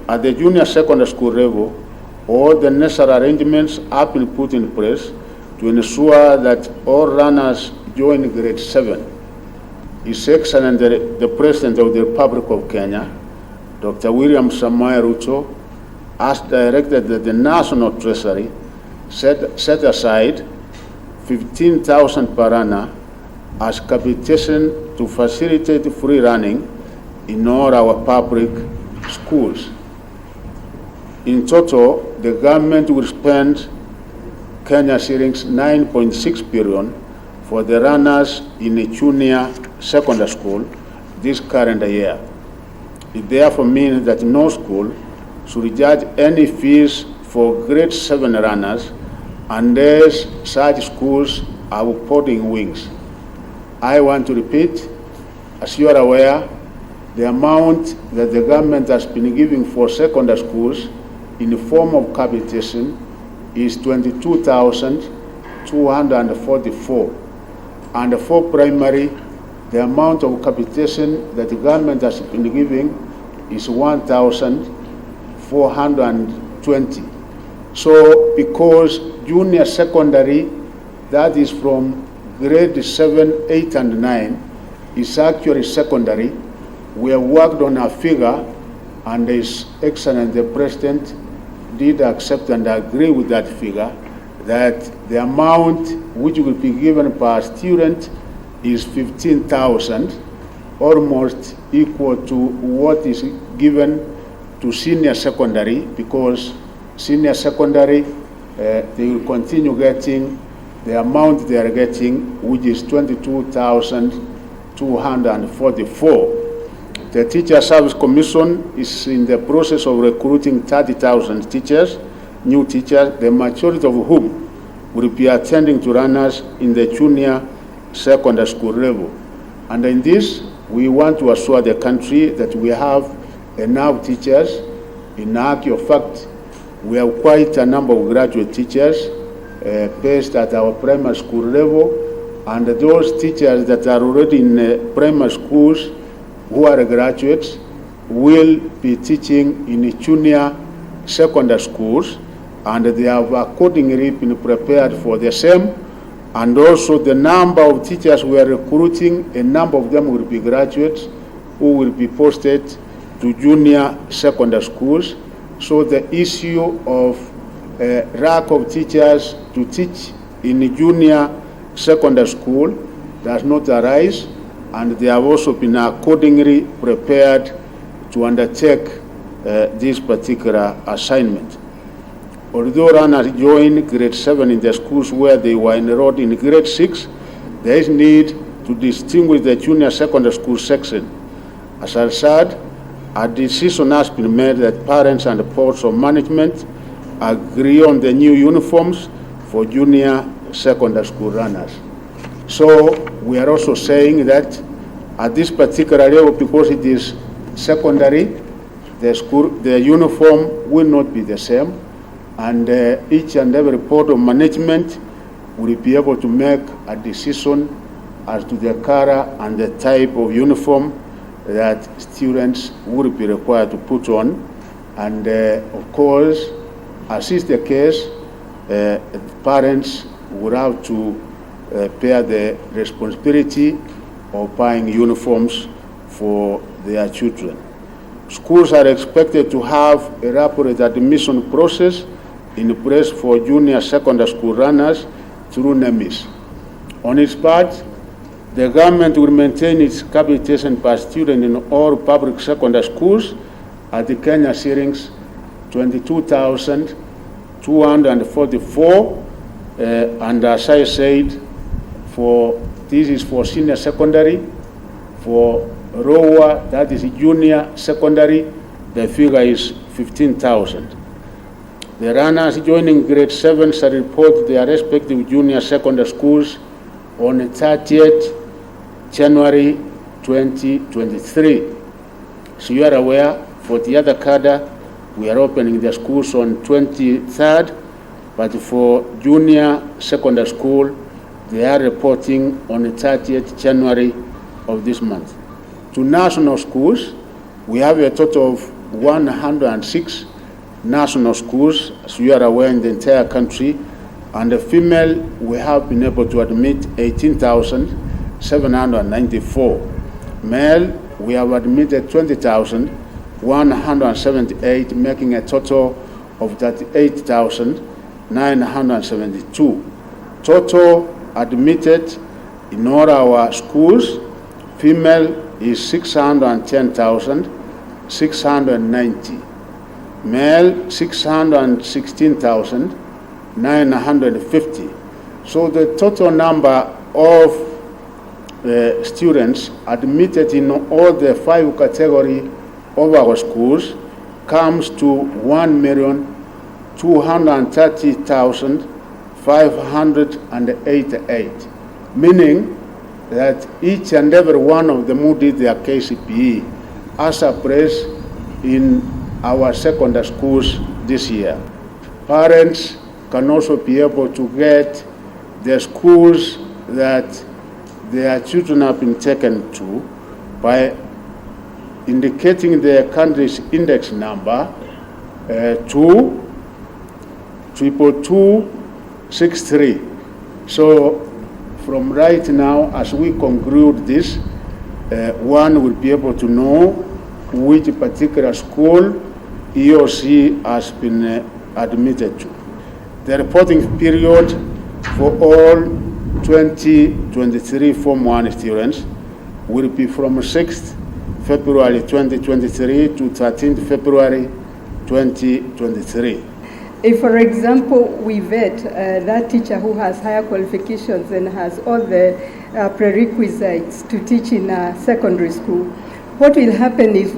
at the junior secondary school level, all the necessary arrangements have been put in place to ensure that all runners join grade 7. His Excellency the President of the Republic of Kenya, Dr. William Ruto, has directed that the National Treasury set aside 15,000 per annum as capitation to facilitate free running in all our public schools. In total, the government will spend Kenya shillings 9.6 billion for the runners in a junior secondary school this current year. It therefore means that no school should charge any fees for grade 7 runners unless such schools are reporting wings. I want to repeat, as you are aware, the amount that the government has been giving for secondary schools in the form of capitation is 22,244. And for primary, the amount of capitation that the government has been giving is 1,420. So because junior secondary, that is from grade 7, 8, and 9, is actually secondary, we have worked on a figure, and His Excellency the President did accept and agree with that figure, that the amount which will be given per student is 15,000, almost equal to what is given to senior secondary, because senior secondary, they will continue getting the amount they are getting, which is 22,244. The Teacher Service Commission is in the process of recruiting 30,000 teachers, new teachers, the majority of whom will be attending to runners in the junior secondary school level. And in this, we want to assure the country that we have enough teachers. In actual fact, we have quite a number of graduate teachers based at our primary school level, and those teachers that are already in primary schools who are graduates will be teaching in junior secondary schools, and they have accordingly been prepared for the same. And also the number of teachers we are recruiting, a number of them will be graduates who will be posted to junior secondary schools. So the issue of lack of teachers to teach in junior secondary school does not arise, and they have also been accordingly prepared to undertake this particular assignment. Although runners join grade 7 in the schools where they were enrolled in grade 6, there is need to distinguish the junior secondary school section. As I said, a decision has been made that parents and boards of management agree on the new uniforms for junior secondary school runners. So we are also saying that at this particular level, because it is secondary, the uniform will not be the same, and each and every board of management will be able to make a decision as to the color and the type of uniform that students will be required to put on. And of course, as is the case, parents would have to bear the responsibility of buying uniforms for their children. Schools are expected to have a rapid admission process in place for junior secondary school runners through NEMIS. On its part, the government will maintain its capitation per student in all public secondary schools at the Kenya shillings 22,244, and as I said, this is for senior secondary. For lower, that is junior secondary, the figure is 15,000. The runners joining grade 7 shall report their respective junior secondary schools on 30th January 2023. So you are aware, for the other cadre, we are opening the schools on 23rd, but for junior secondary school, they are reporting on 30th January of this month. To national schools, we have a total of 106 national schools, as you are aware, in the entire country. And the female, we have been able to admit 18,794. Male, we have admitted 20,178, making a total of 38,972. Total admitted in all our schools, female is 610,690. Male, 616,950. So the total number of students admitted in all the 5 categories of our schools comes to 1,230,588, meaning that each and every one of them who did their KCPE has a place in our secondary schools this year. Parents can also be able to get the schools that their children have been taken to by indicating their country's index number 22263. So from right now, as we conclude this, one will be able to know which particular school he or she has been admitted to. The reporting period for all 2023 Form 1 students will be from 6th February 2023 to 13th February 2023. If, for example, we vet that teacher who has higher qualifications and has all the prerequisites to teach in a secondary school, what will happen is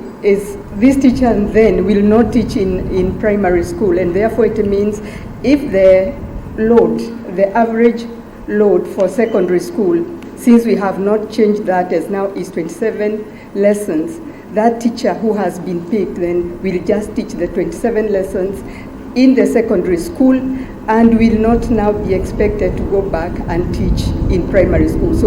this teacher then will not teach in primary school, and therefore it means if the load, the average load for secondary school, since we have not changed that as now is 27 lessons, that teacher who has been picked then will just teach the 27 lessons in the secondary school and will not now be expected to go back and teach in primary school. So